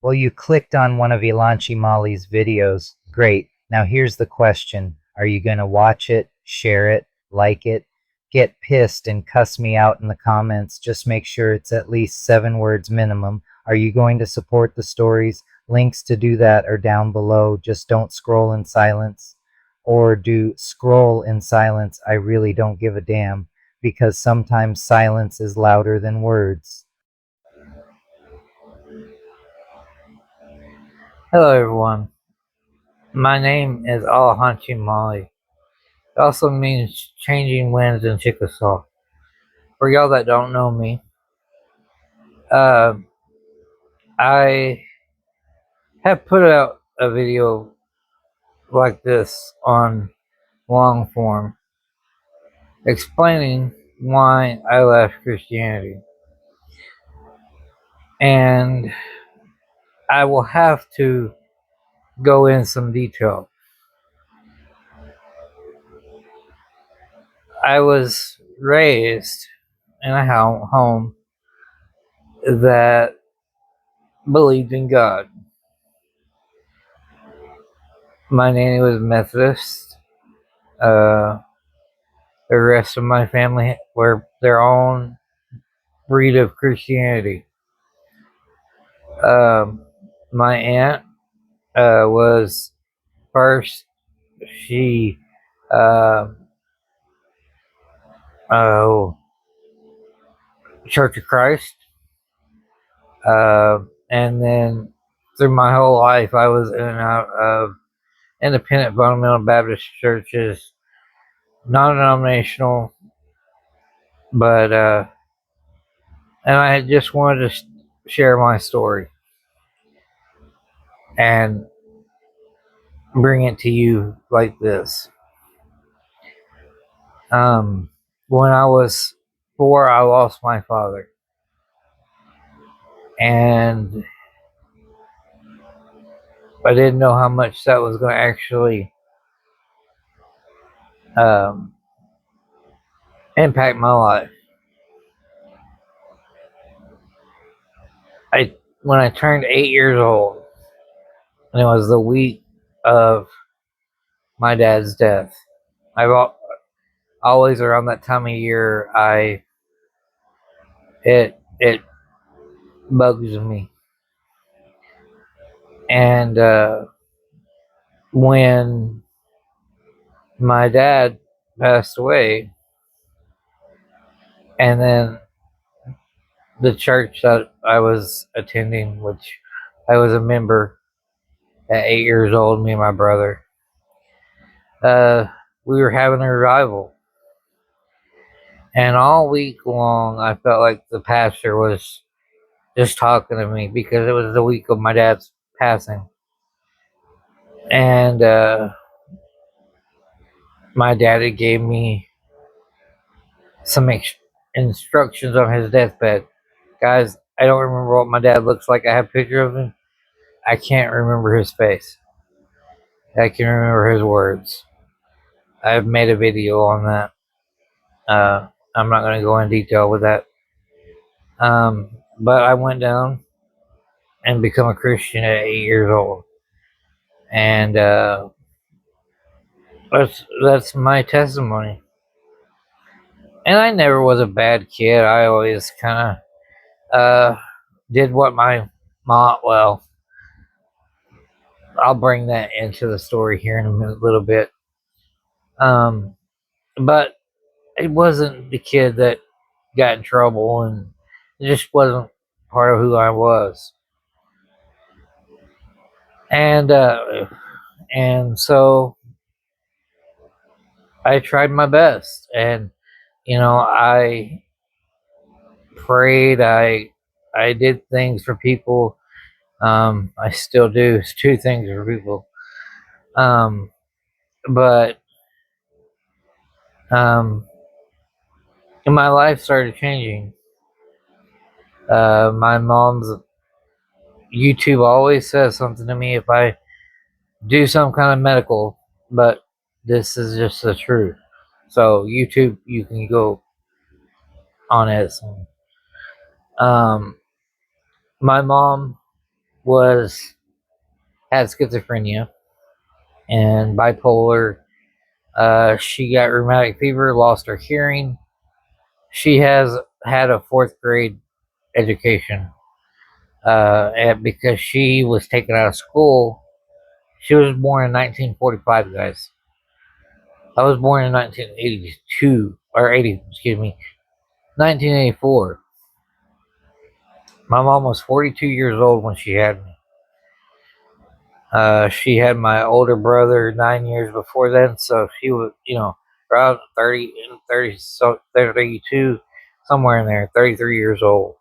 Well, you clicked on one of Ilanchi Mali's videos. Great. Now here's the question. Are you going to watch it, share it, like it, get pissed and cuss me out in the comments? Just make sure it's at least 7 words minimum. Are you going to support the stories? Links to do that are down below. Just don't scroll in silence. Or do scroll in silence. I really don't give a damn, because sometimes silence is louder than words. Hello everyone, my name is Alahanchi Mali. It also means changing winds in Chickasaw. For y'all that don't know me, uh, I have put out a video like this on long form explaining why I left Christianity. And I will have to go in some detail. I was raised in a home that believed in God. My nanny was Methodist. Uh, the rest of my family were their own breed of Christianity. My aunt was first. She, uh, oh, Church of Christ, and then through my whole life, I was in and out of independent fundamental Baptist churches, non-denominational, but and I just wanted to share my story and bring it to you like this. When I was 4, I lost my father, and I didn't know how much that was going to actually um, impact my life. When I turned 8 years old, and it was the week of my dad's death. I've always around that time of year, it bugs me, and when my dad passed away, and then the church that I was attending, which I was a member at 8 years old, me and my brother, we were having a revival. And all week long, I felt like the pastor was just talking to me because it was the week of my dad's passing. And my daddy gave me some instructions on his deathbed. Guys, I don't remember what my dad looks like. I have a picture of him. I can't remember his face. I can remember his words. I've made a video on that. I'm not going to go in detail with that. But I went down and become a Christian at 8 years old, and that's my testimony. And I never was a bad kid. I always kind of did what my mom. Well, I'll bring that into the story here in a little bit. But it wasn't the kid that got in trouble, and it just wasn't part of who I was. And so I tried my best, and I prayed. I did things for people. I still do 2 things for people. But my life started changing. My mom's YouTube always says something to me if I do some kind of medical, but this is just the truth. So YouTube, you can go on it. My mom was had schizophrenia and bipolar. She got rheumatic fever, lost her hearing. She has had a fourth grade education, and because she was taken out of school. She was born in 1945, guys. I was born in 1982 or 80, excuse me, 1984. My mom was 42 years old when she had me. She had my older brother 9 years before then, so she was, around 30 and 30, so 32, somewhere in there, 33 years old.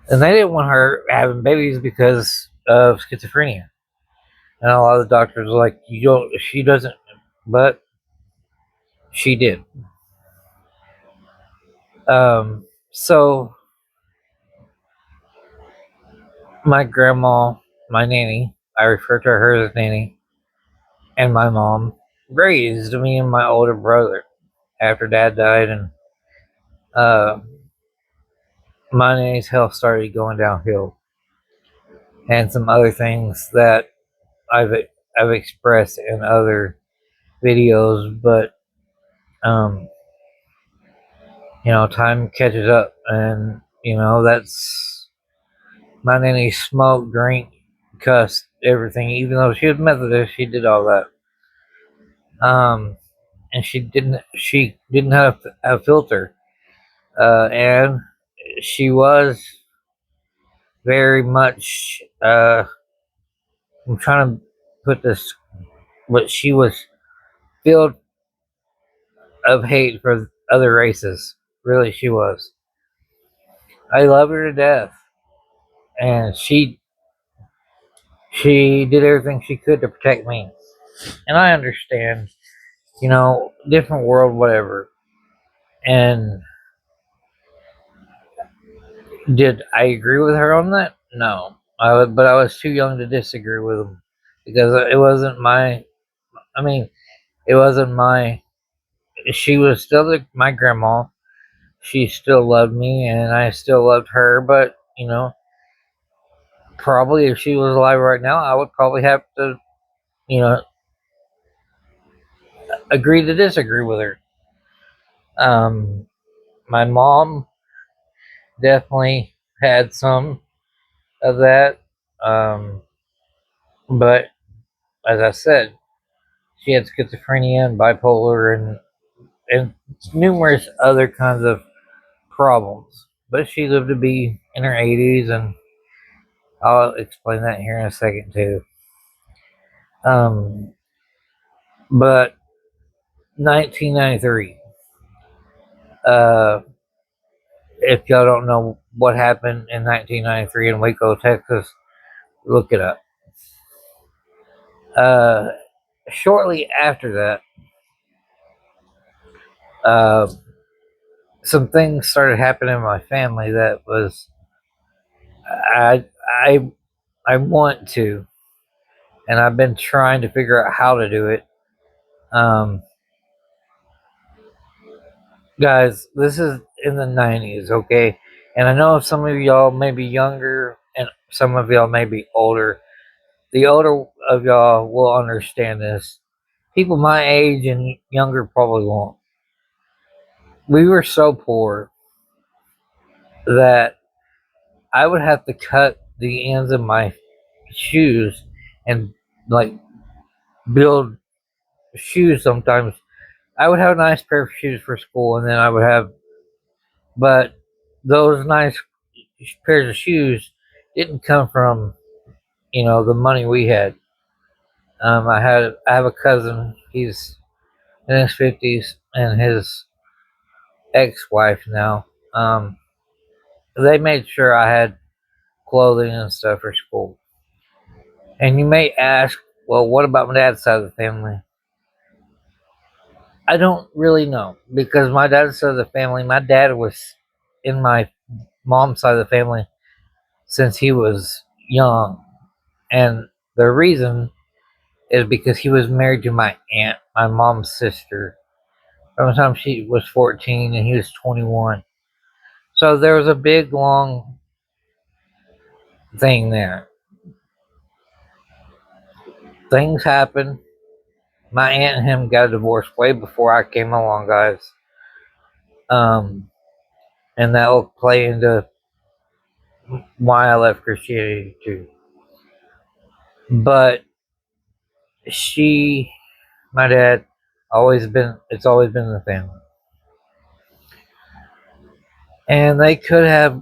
And they didn't want her having babies because of schizophrenia. And a lot of the doctors were like, she doesn't, but she did. So my grandma, my nanny, I refer to her as nanny, and my mom raised me and my older brother after dad died, and uh, my nanny's health started going downhill, and some other things that I've I've expressed in other videos, but um, time catches up, and that's my nanny smoked, drank, cussed, everything. Even though she was Methodist, she did all that. And she didn't have a filter, and she was very much. I'm trying to put this, but she was filled of hate for other races. Really, she was. I love her to death, and she did everything she could to protect me. And I understand, different world, whatever. And did I agree with her on that? No, but I was too young to disagree with him because it wasn't my. I mean, it wasn't my. She was still my grandma. She still loved me, and I still loved her. But probably if she was alive right now, I would probably have to, you know, agree to disagree with her. Um, my mom definitely had some of that, but as I said, she had schizophrenia and bipolar and numerous other kinds of problems. But she lived to be in her 80s, and I'll explain that here in a second too. Um, but 1993. Uh, if y'all don't know what happened in 1993 in Waco, Texas, look it up. Uh, Shortly after that, uh, some things started happening in my family that was I I I want to, and I've been trying to figure out how to do it. Um, Guys, this is in the 90s, okay? And I know some of y'all may be younger, and some of y'all may be older. The older of y'all will understand this. People my age and younger probably won't. We were so poor that I would have to cut the ends of my shoes and like build shoes sometimes. I would have a nice pair of shoes for school, and then I would have, but those nice pairs of shoes didn't come from the money we had. I have a cousin. He's in his 50s, and his ex-wife now. They made sure I had clothing and stuff for school. And you may ask, well, what about my dad's side of the family? I don't really know because my dad's side of the family, my dad was in my mom's side of the family since he was young. And the reason is because he was married to my aunt, my mom's sister, from the time she was 14 and he was 21. So there was a big, long thing there. Things happen. My aunt and him got a divorce way before I came along, guys. And that will play into why I left Christianity too. But my dad, it's always been the family. And they could have,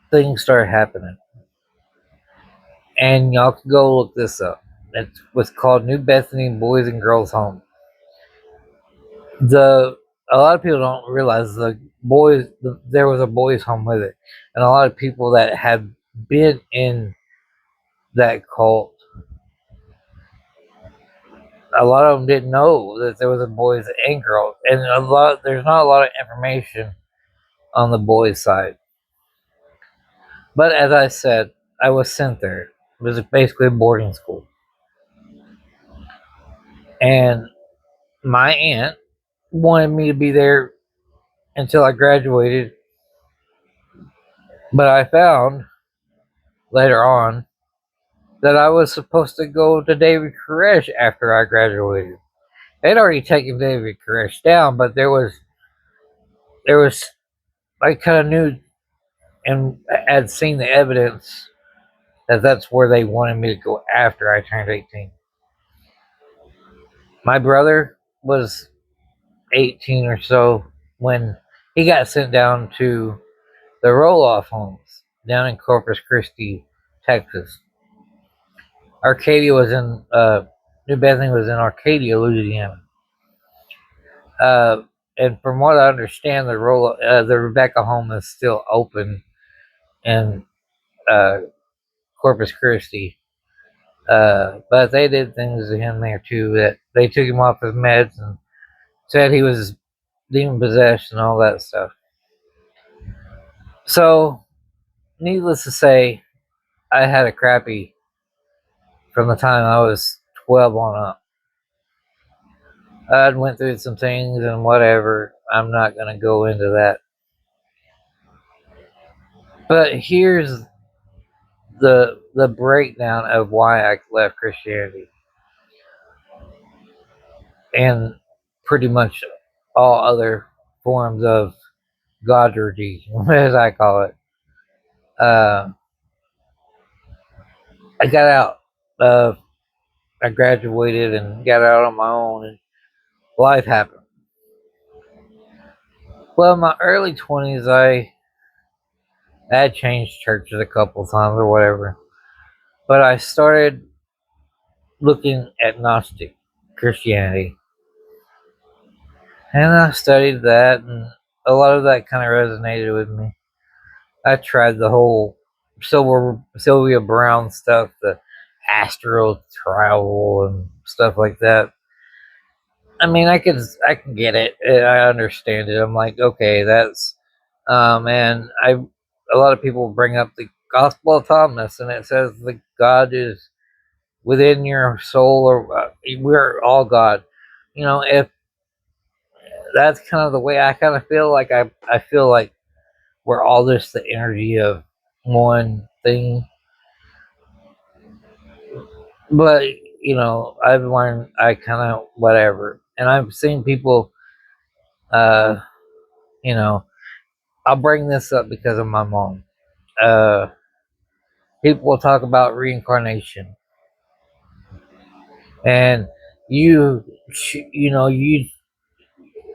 things start happening. And y'all can go look this up. It was called New Bethany Boys and Girls Home. A lot of people don't realize there was a boys' home with it, and a lot of people that have been in that cult, a lot of them didn't know that there was a boys and girls, and there's not a lot of information on the boys' side. But as I said, I was sent there. It was basically a boarding school, and my aunt wanted me to be there until I graduated. But I found later on that I was supposed to go to David Koresh after I graduated. They'd already taken David Koresh down, but there was I kind of knew and had seen the evidence that that's where they wanted me to go after I turned 18. My brother was 18 or so when he got sent down to the roll-off homes down in Corpus Christi, Texas. Arcadia was in New Bethany was in Arcadia, Louisiana. And from what I understand, the Rebecca home is still open in Corpus Christi. But they did things to him there too. That they took him off his meds and said he was demon possessed and all that stuff. So, needless to say, I had a crappy from the time I was 12 on up. I went through some things and whatever. I'm not going to go into that. But here's the breakdown of why I left Christianity and pretty much all other forms of godry, as I call it. I got out. I graduated and got out on my own, and life happened. Well, in my early 20s, I had changed churches a couple times or whatever, but I started looking at Gnostic Christianity, and I studied that, and a lot of that kind of resonated with me. I tried the whole Sylvia Brown stuff, the astral travel and stuff like that. I mean, I can get it. I understand it. I'm like, okay, that's and a lot of people bring up the Gospel of Thomas, and it says that God is within your soul, or we're all God. If that's kind of the way I kind of feel, like I feel like we're all just the energy of one thing. But I've learned I kind of whatever, and I've seen people. Uh, you know, I'll bring this up because of my mom. Uh, People will talk about reincarnation, and you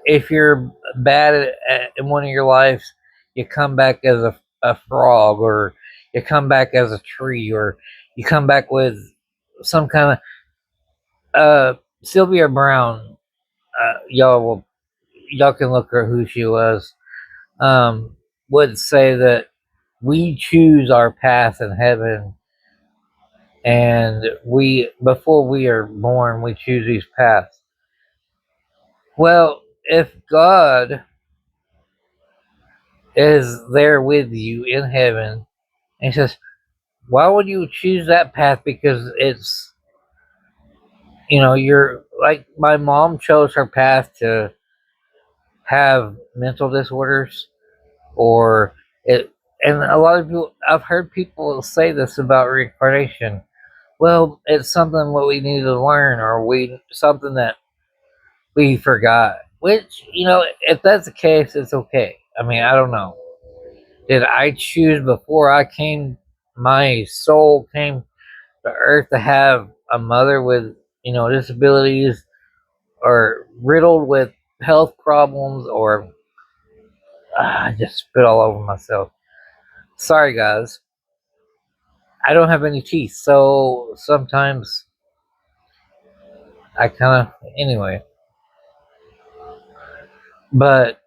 if you're bad in one of your lives, you come back as a frog, or you come back as a tree, or you come back with some kind of Sylvia Brown. Y'all can look at who she was. Would say that we choose our path in heaven, and before we are born, we choose these paths. Well, if God is there with you in heaven, and he says, why would you choose that path? Because it's, you're like, my mom chose her path to have mental disorders, or it And a lot of people, I've heard people say this about reincarnation. Well, it's something what we need to learn, or we something that we forgot. Which, if that's the case, it's okay. I mean, I don't know. Did I choose before I came? My soul came to Earth to have a mother with disabilities, or riddled with health problems, or I just spit all over myself. Sorry, guys. I don't have any teeth, so sometimes I kind of anyway. But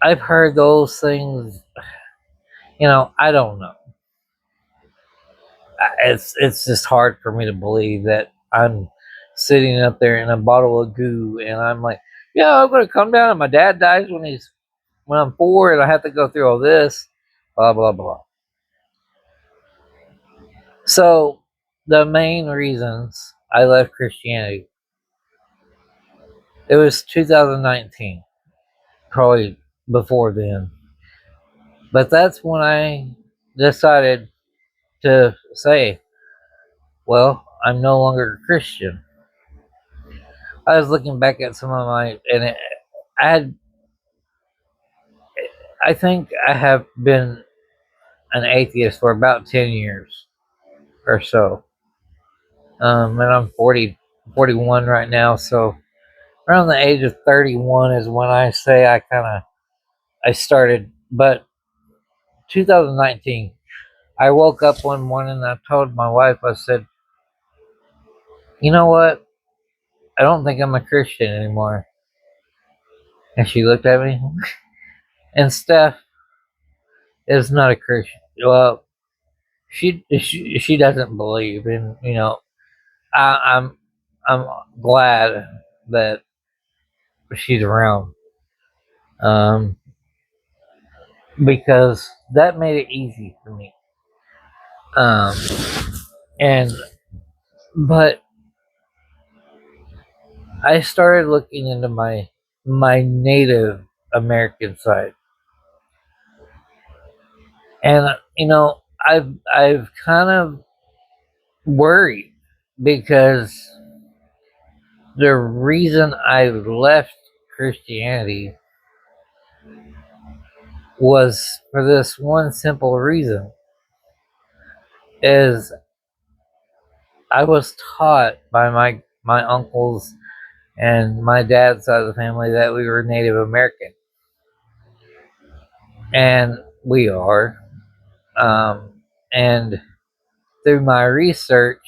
I've heard those things. I don't know. It's just hard for me to believe that I'm sitting up there in a bottle of goo, and I'm like, yeah, I'm gonna come down, and my dad dies when I'm 4, and I have to go through all this, blah blah blah. So the main reasons I left Christianity, it was 2019, probably before then, but that's when I decided to say, well, I'm no longer a Christian. I was looking back at some of my, and I had, I think I have been an atheist for about 10 years or so. And I'm 41 right now, so around the age of 31 is when I say I started. But 2019, I woke up one morning and I told my wife, I said, you know what? I don't think I'm a Christian anymore. And she looked at me, and Steph is not a Christian. Well, she doesn't believe, and I, I'm glad that she's around, um, because that made it easy for me. Um, and but I started looking into my Native American side, and I've kind of worried because the reason I left Christianity was for this one simple reason: is I was taught by my uncles and my dad's side of the family that we were Native American, and we are. And through my research,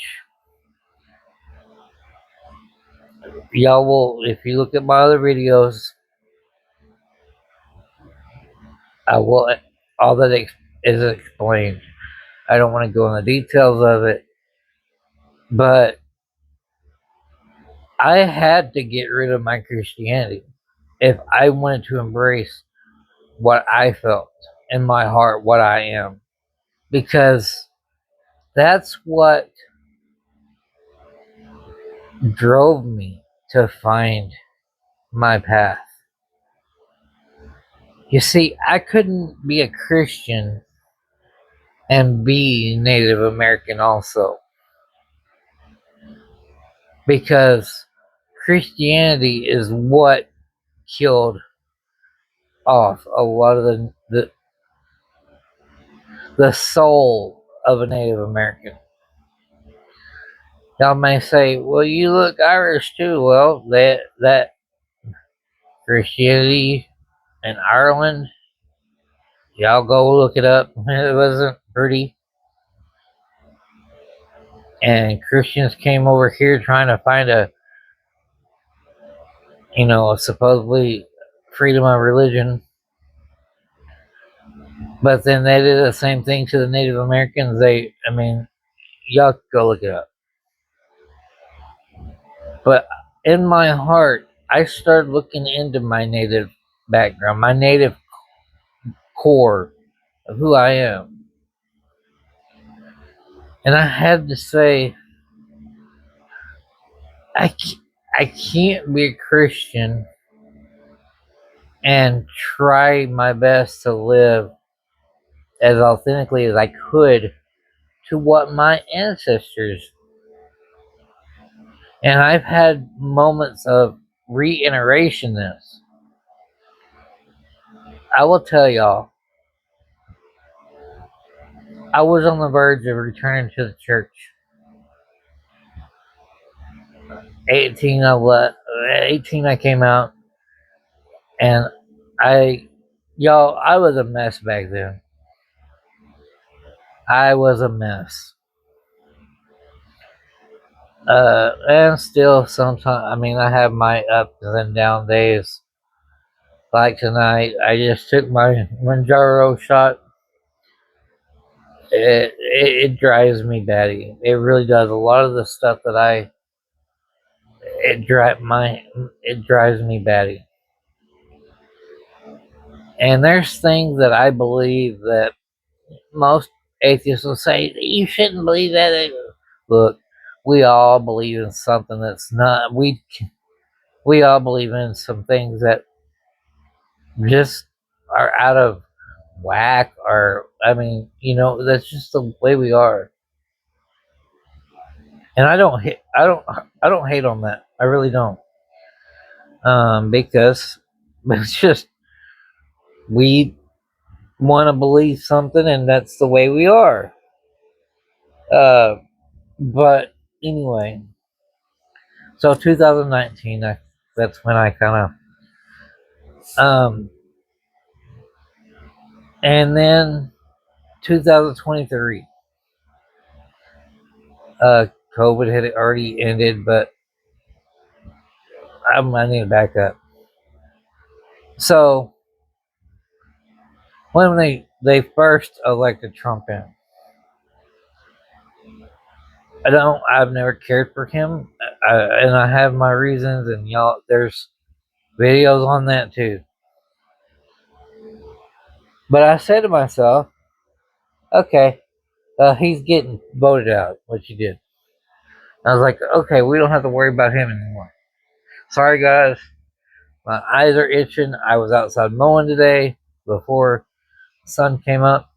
y'all will, if you look at my other videos, I will, all that is explained. I don't want to go into the details of it, but I had to get rid of my Christianity if I wanted to embrace what I felt in my heart, what I am, because that's what drove me to find my path. You see, I couldn't be a Christian and be Native American also, because Christianity is what killed off a lot of the soul of a Native American. Y'all may say, well, you look Irish too. Well, that Christianity in Ireland, y'all go look it up. It wasn't pretty. And Christians came over here trying to find a supposedly freedom of religion. But then they did the same thing to the Native Americans. Y'all go look it up. But in my heart, I started looking into my native background, my native core of who I am. And I had to say, I, I can't be a Christian and try my best to live as authentically as I could to what my ancestors. And I've had moments of reiteration this. I will tell y'all, I was on the verge of returning to the church. 18 I came out, and I was a mess back then. I was a mess. And still sometimes, I mean, I have my up and down days. Like tonight, I just took my Manjaro shot. It drives me batty. It really does. A lot of the stuff that it drives me batty. And there's things that I believe that most atheists will say you shouldn't believe that. Look, we all believe in something that's not. We all believe in some things that just are out of whack, or I mean, that's just the way we are. And I don't hate on that. I really don't. Because it's just we want to believe something, and that's the way we are. Uh, but anyway, so 2019, that's when I kind of and then 2023, COVID had already ended, but I need to back up. So when they first elected Trump in, I've never cared for him, and I have my reasons, and y'all, there's videos on that too. But I said to myself, okay, he's getting voted out, which he did. I was like, okay, we don't have to worry about him anymore. Sorry, guys. My eyes are itching. I was outside mowing today before the sun came up.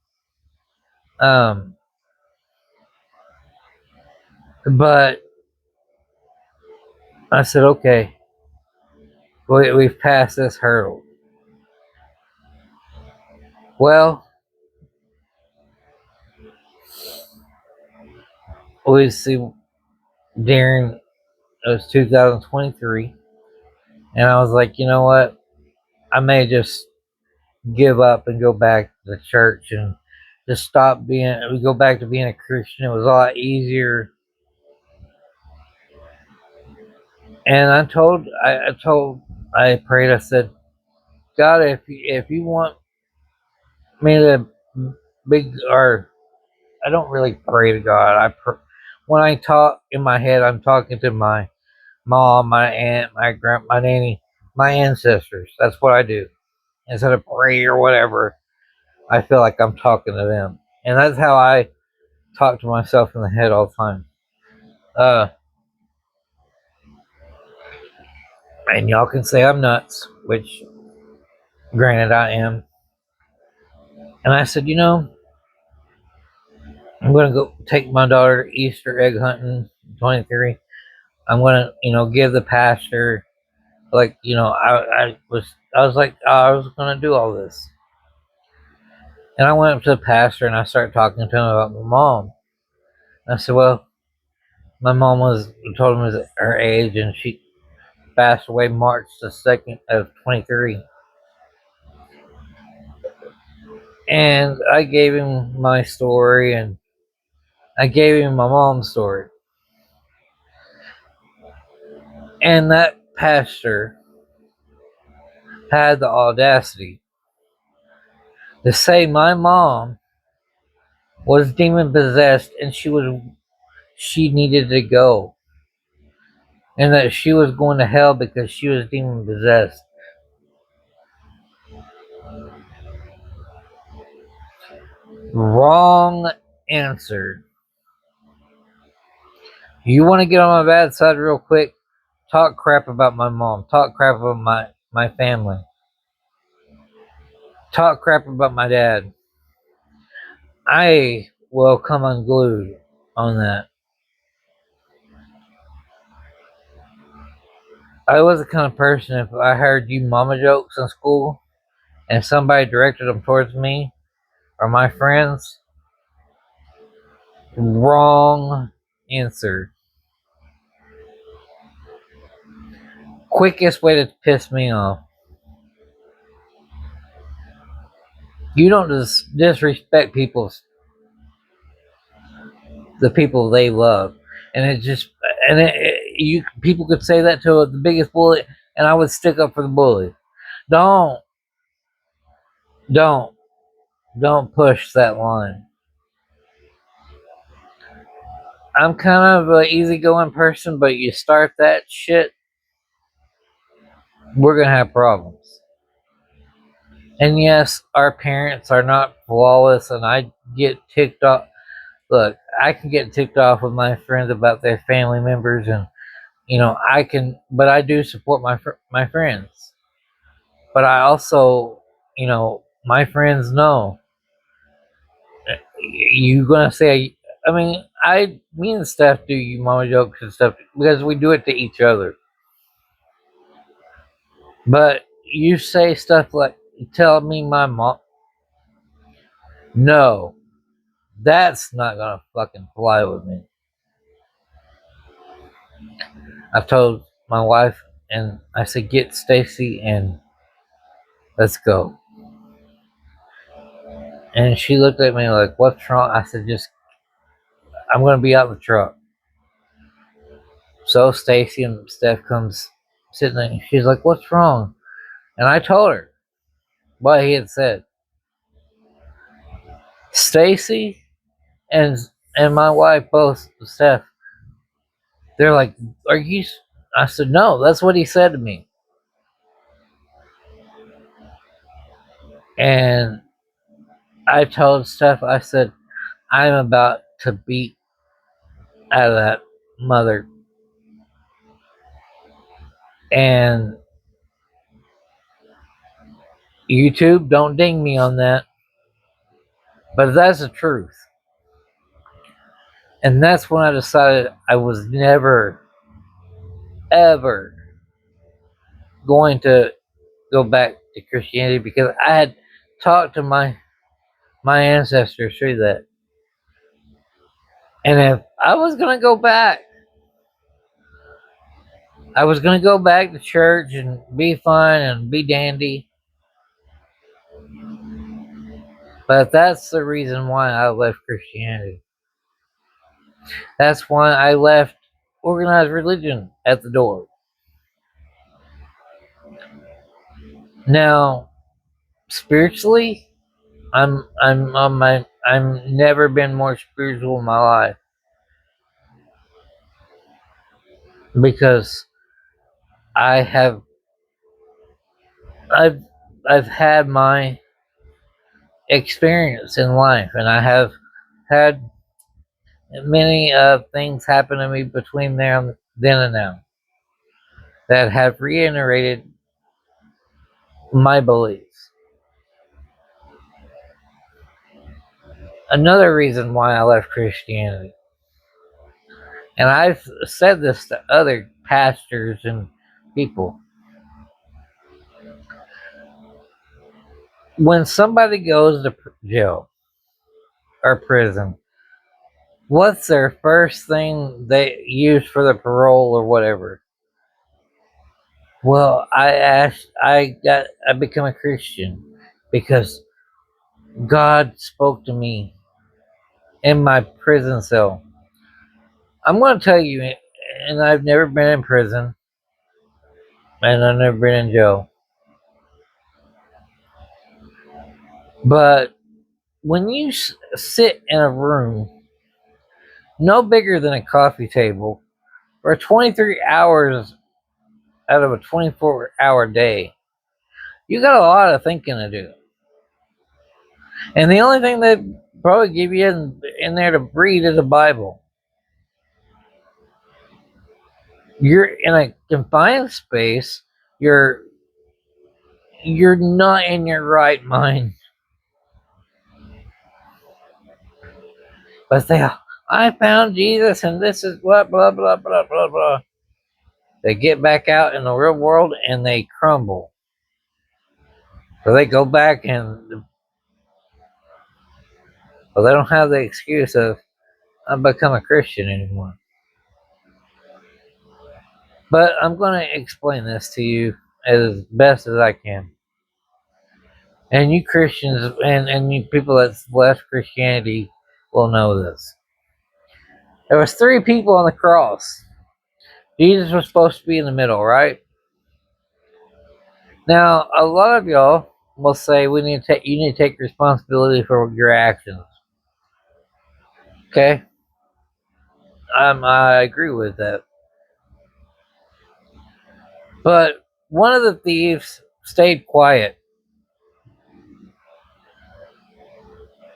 But I said, okay, we've passed this hurdle. Well, we see during it was 2023, and I was like, you know what? I may just give up and go back to the church and just go back to being a Christian. It was a lot easier. And I prayed. I said, God, if you want me to or I don't really pray to God. When I talk in my head, I'm talking to my mom, my aunt, my nanny, my ancestors. That's what I do. Instead of pray or whatever, I feel like I'm talking to them, and that's how I talk to myself in the head all the time. Uh, and y'all can say I'm nuts, which granted I am. And I said, I'm gonna go take my daughter Easter egg hunting, 23. I'm gonna, give the pastor, like, I was like, oh, I was gonna do all this. And I went up to the pastor and I started talking to him about my mom. I said, well, my mom told him her age, and she passed away March the 2nd of 23. And I gave him my story, and I gave him my mom's story. And that pastor had the audacity to say my mom was demon possessed, and she needed to go, and that she was going to hell because she was demon possessed. Wrong answer. You want to get on my bad side real quick? Talk crap about my mom. Talk crap about my family. Talk crap about my dad. I will come unglued on that. I was the kind of person, if I heard you mama jokes in school and somebody directed them towards me or my friends, wrong answer. Quickest way to piss me off. You don't disrespect the people they love, and you people could say that to the biggest bully, and I would stick up for the bully. Don't, don't, don't push that line. I'm kind of an easygoing person, but you start that shit, we're gonna have problems. And yes, our parents are not flawless, and I get ticked off. Look, I can get ticked off with my friends about their family members, and I can, but I do support my friends. But I also, my friends know you gonna say. I mean, me and Steph do you mama jokes and stuff because we do it to each other. But you say stuff like, "Tell me my mom." No, that's not gonna fucking fly with me. I've told my wife, and I said, "Get Stacy and let's go." And she looked at me like, "What's wrong?" I said, "Just, I'm gonna be out in the truck." So Stacy and Steph comes sitting there. She's like, "What's wrong?" And I told her what he had said. Stacy and my wife both, Steph, they're like, "Are you?" I said, "No, that's what he said to me." And I told Steph, I said, "I'm about to beat out of that mother." And YouTube, don't ding me on that, but that's the truth. And that's when I decided I was never, ever going to go back to Christianity, because I had talked to my ancestors through that. And if I was gonna go back, I was gonna go back to church and be fine and be dandy. But that's the reason why I left Christianity. That's why I left organized religion at the door. Now, spiritually, I'm never been more spiritual in my life, because I have I've I've had my experience in life, and I have had many things happen to me between then and now that have reiterated my beliefs. Another reason why I left Christianity, and I've said this to other pastors and people, when somebody goes to jail or prison, what's their first thing they use for the parole or whatever? Well, I become a Christian because God spoke to me in my prison cell. I'm going to tell you, and I've never been in prison, and I've never been in jail. But when you sit in a room no bigger than a coffee table for 23 hours out of a 24-hour day, you got a lot of thinking to do. And the only thing they probably give you in there to read is a Bible. You're in a confined space. You're not in your right mind. But I found Jesus and this is what, blah, blah, blah, blah, blah. They get back out in the real world and they crumble. So they go back and well, they don't have the excuse of, I've become a Christian anymore. But I'm going to explain this to you as best as I can. And you Christians and you people that's left Christianity will know this. There was 3 people on the cross. Jesus was supposed to be in the middle, right? Now, a lot of y'all will say you need to take responsibility for your actions. Okay? I agree with that. But one of the thieves stayed quiet.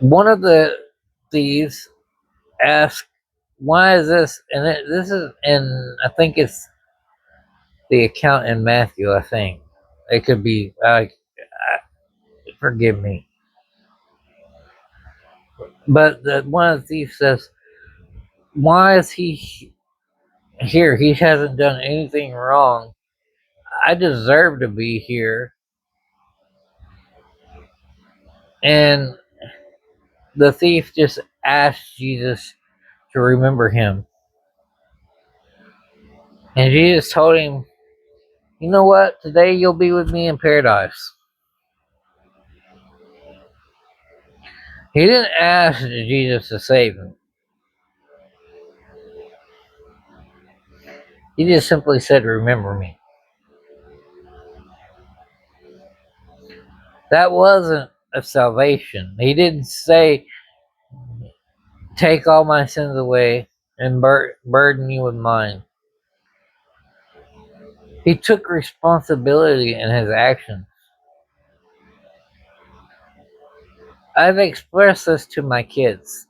One of the thieves asked, "Why is this?" And this is, and I think it's the account in Matthew. I think it could be. Forgive me, but one of the thieves says, "Why is he here? He hasn't done anything wrong. I deserve to be here." And the thief just asked Jesus to remember him. And Jesus told him, "You know what? Today you'll be with me in paradise." He didn't ask Jesus to save him. He just simply said, "Remember me." That wasn't a salvation. He didn't say, "Take all my sins away and burden you with mine." He took responsibility in his actions. I've expressed this to my kids.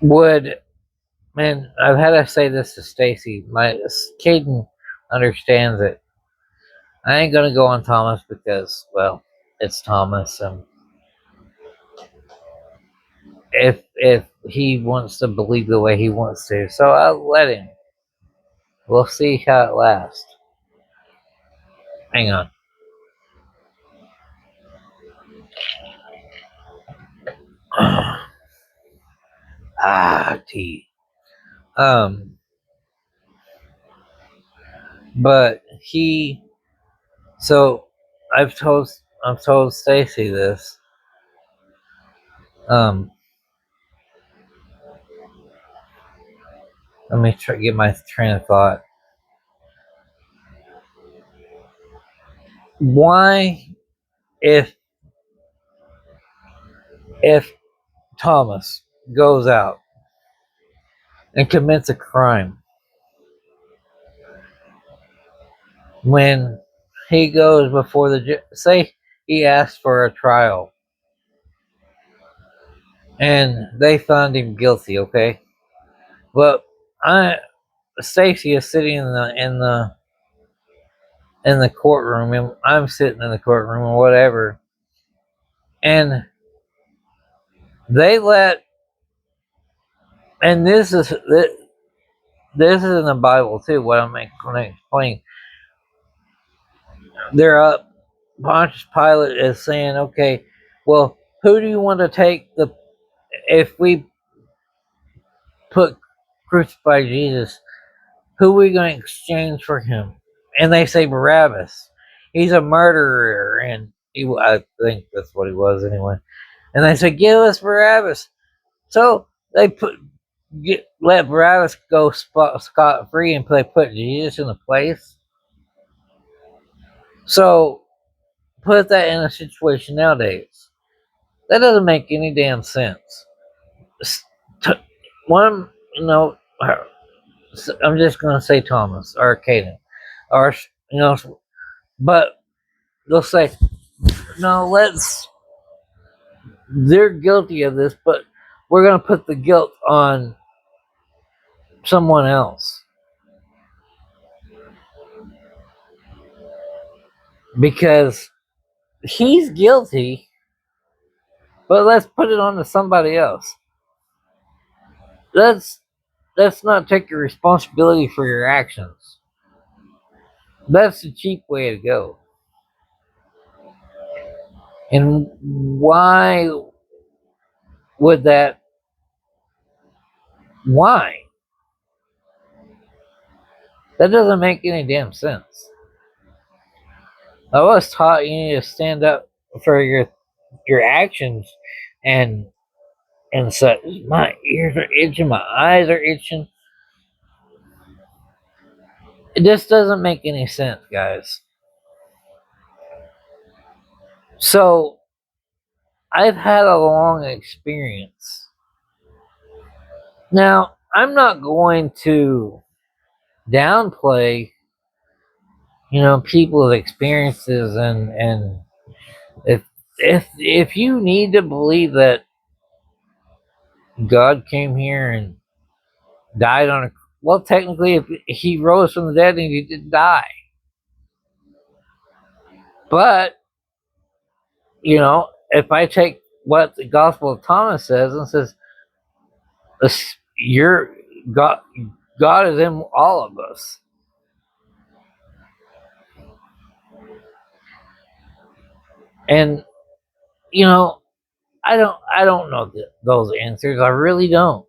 And I've had to say this to Stacy. My Caden understands it. I ain't gonna go on Thomas because, well, it's Thomas, and if he wants to believe the way he wants to, so I'll let him. We'll see how it lasts. Hang on. Tea. Um, but he. So I've told Stacy this. Um, let me get my train of thought. Why, if if Thomas goes out and commits a crime, when he goes before say he asks for a trial and they found him guilty, okay? But Stacy is sitting in the courtroom, and I'm sitting in the courtroom or whatever, and they let, and this is in the Bible too. What I'm going to explain, they're up. Pontius Pilate is saying, "Okay, well, who do you want to take the if we put crucify Jesus? Who are we going to exchange for him?" And they say Barabbas. He's a murderer, and I think that's what he was anyway. And they say, "Give us Barabbas." So they let Barabbas go scot free, and they put Jesus in the place. So put that in a situation nowadays. That doesn't make any damn sense. One, I'm just gonna say Thomas or Caden, or but they'll say, "No, they're guilty of this, but we're gonna put the guilt on someone else because he's guilty, But let's put it on to somebody else. Let's not take your responsibility for your actions. That's the cheap way to go. And why would that? Why? That doesn't make any damn sense. I was taught you need to stand up for your actions and such. My ears are itching, my eyes are itching. It just doesn't make any sense, guys. So I've had a long experience. Now, I'm not going to downplay, people's experiences, and if you need to believe that God came here and died on a, well, technically, if he rose from the dead and he didn't die, but if I take what the Gospel of Thomas says and says, "You're God, God is in all of us," and I don't know those answers. I really don't.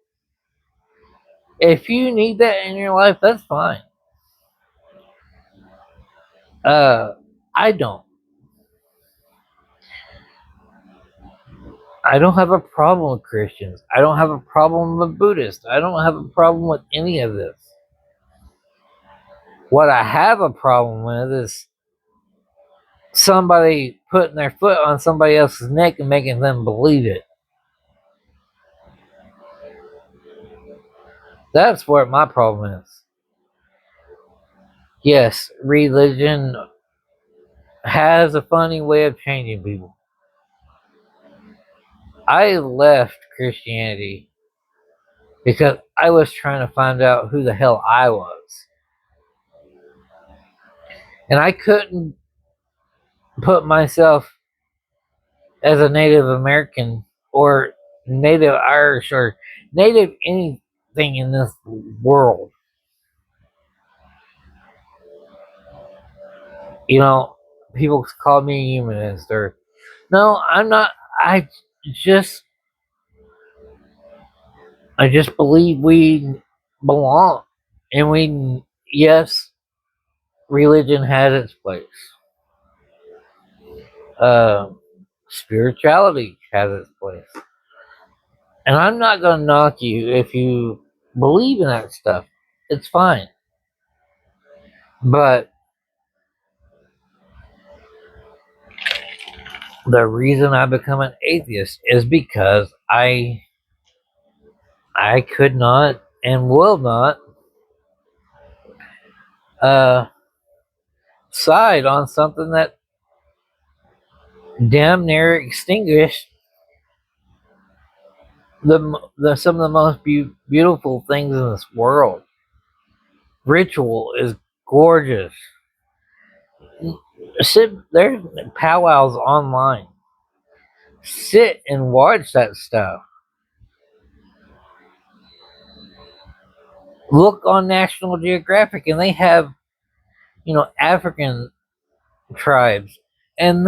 If you need that in your life, that's fine. I don't. I don't have a problem with Christians. I don't have a problem with Buddhists. I don't have a problem with any of this. What I have a problem with is somebody putting their foot on somebody else's neck and making them believe it. That's where my problem is. Yes, religion has a funny way of changing people. I left Christianity because I was trying to find out who the hell I was. And I couldn't put myself as a Native American or Native Irish or Native anything in this world. People call me a humanist or no, I'm not. I just I just believe we belong. And yes, religion has its place. Uh, Spirituality has its place. And I'm not going to knock you if you believe in that stuff. It's fine. But the reason I become an atheist is because I could not and will not side on something that damn near extinguished some of the most beautiful things in this world. Ritual is gorgeous. There's powwows online. Sit and watch that stuff. Look on National Geographic, and they have African tribes, and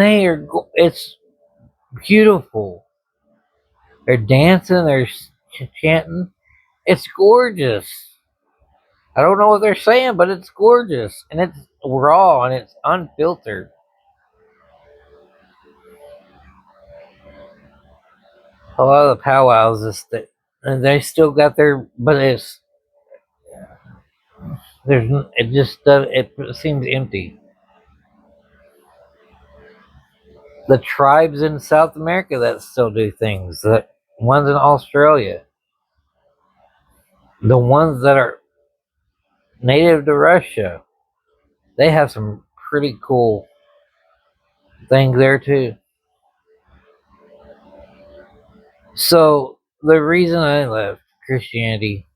it's beautiful. They're dancing, they're chanting. It's gorgeous. I don't know what they're saying, but it's gorgeous, and it's raw, and it's unfiltered. A lot of the powwows and they still got but it just it seems empty. The tribes in South America that still do things, the ones in Australia, the ones that are native to Russia, they have some pretty cool things there too. So the reason I left Christianity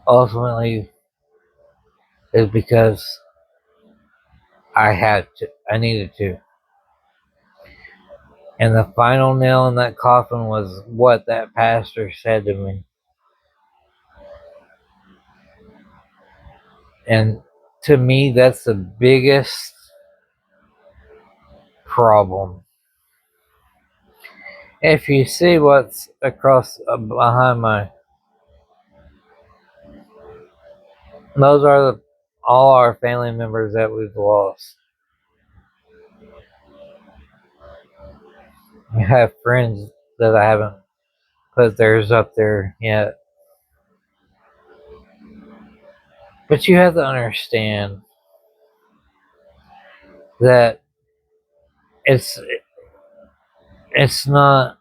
ultimately is because I needed to. And the final nail in that coffin was what that pastor said to me. And to me, that's the biggest problem. If you see what's across behind those are all our family members that we've lost. I have friends that I haven't put theirs up there yet. But you have to understand that it's it's not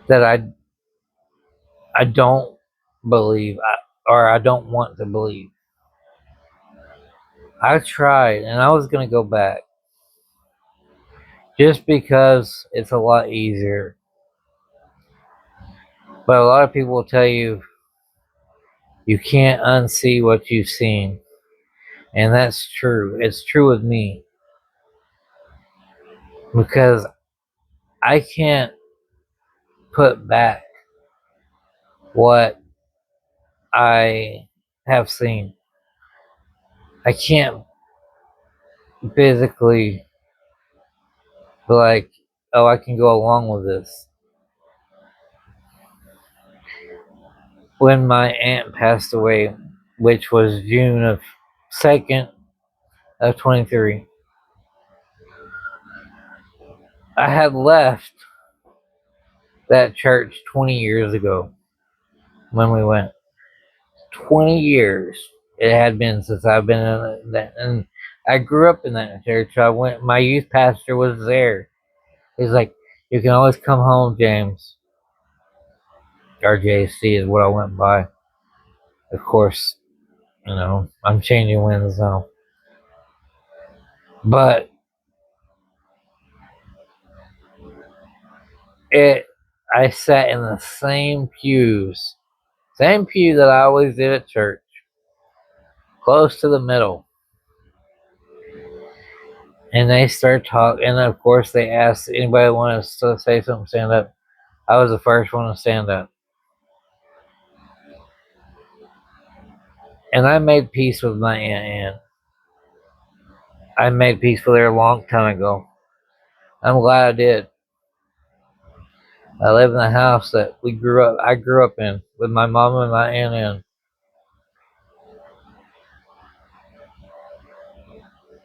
that I don't believe or I don't want to believe. I tried and I was going to go back just because it's a lot easier. But a lot of people will tell you you can't unsee what you've seen. And that's true. It's true with me. Because I can't put back what I have seen. I can't physically be like, oh, I can go along with this. When my aunt passed away, which was June of 2nd of 23, I had left that church 20 years ago when we went. 20 years it had been since I've been in that, and I grew up in that church. I went. My youth pastor was there. He's like, "You can always come home, James." RJC is what I went by. Of course, I'm changing winds now, but it. I sat in the same pew that I always did at church, close to the middle. And they started talking, and of course they asked anybody want to say something, stand up. I was the first one to stand up. And I made peace with my Aunt Ann. I made peace with her a long time ago. I'm glad I did. I live in the house that I grew up in with my mom and my Aunt Ann.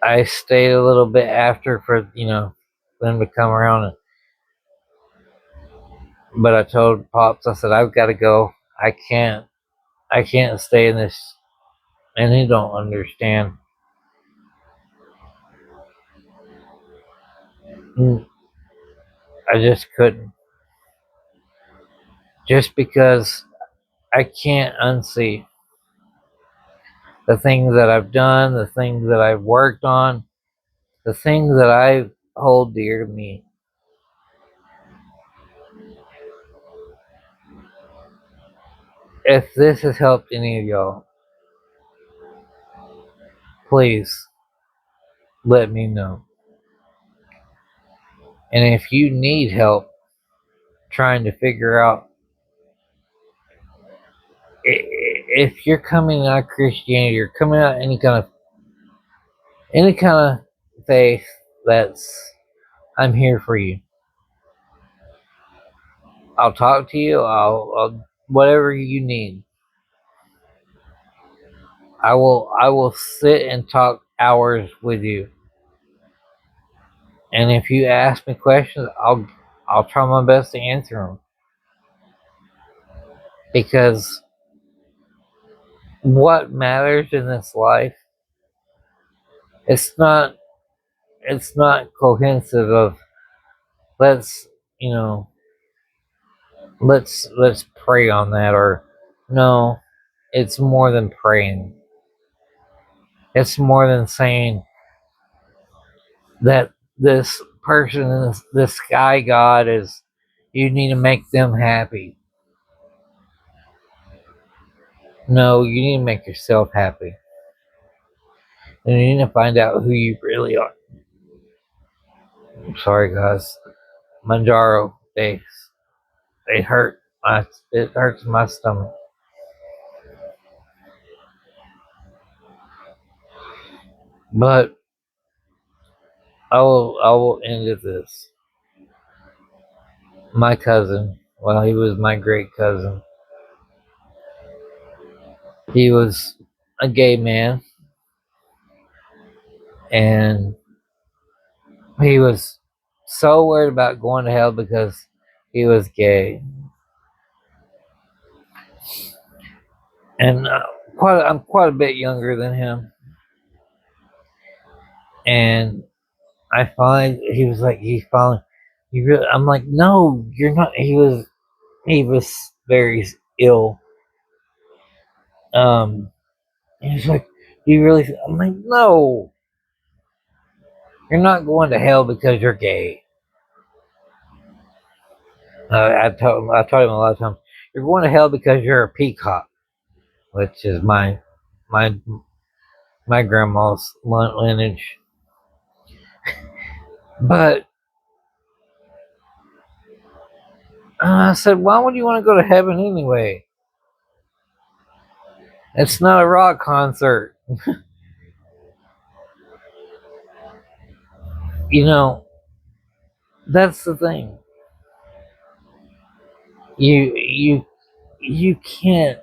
I stayed a little bit after for, them to come around. But I told Pops, I said, I've got to go. I can't stay in this. And he don't understand. I just couldn't. Just because I can't unsee the things that I've done, the things that I've worked on, the things that I hold dear to me. If this has helped any of y'all, please let me know. And if you need help trying to figure out if you're coming out of Christianity or coming out of any kind of faith, I'm here for you. I'll talk to you. I'll whatever you need. I will sit and talk hours with you. And if you ask me questions, I'll try my best to answer them. Because what matters in this life, it's not cohesive of let's you know let's pray on that, or no, it's more than praying. It's more than saying that this person, this sky god is, you need to make them happy. No, you need to make yourself happy. And you need to find out who you really are. I'm sorry, guys. Manjaro, they hurt. It hurts my stomach. But I will end with this. My cousin, well, he was my great cousin. He was a gay man, and he was so worried about going to hell because he was gay. And I'm quite a bit younger than him. And I find he was like, you really, I'm like, no, you're not. He was very ill. Um, he was like, you really, I'm like, no, you're not going to hell because you're gay. I told him a lot of times, you're going to hell because you're a peacock, which is my my grandma's lineage. But I said, why would you want to go to heaven anyway? It's not a rock concert. You know, that's the thing. You can't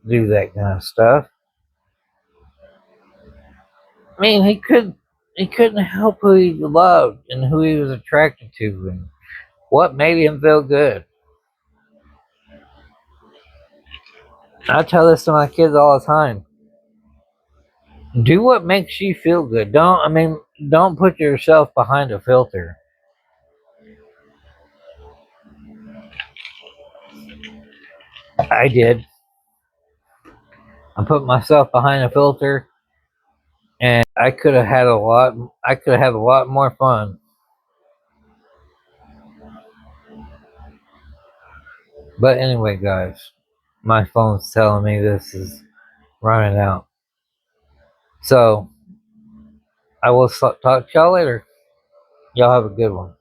do that kind of stuff. I mean, he couldn't help who he loved and who he was attracted to and what made him feel good. I tell this to my kids all the time. Do what makes you feel good. Don't put yourself behind a filter. I did. I put myself behind a filter and I could have had a lot more fun. But anyway, guys, my phone's telling me this is running out. So I will talk to y'all later. Y'all have a good one.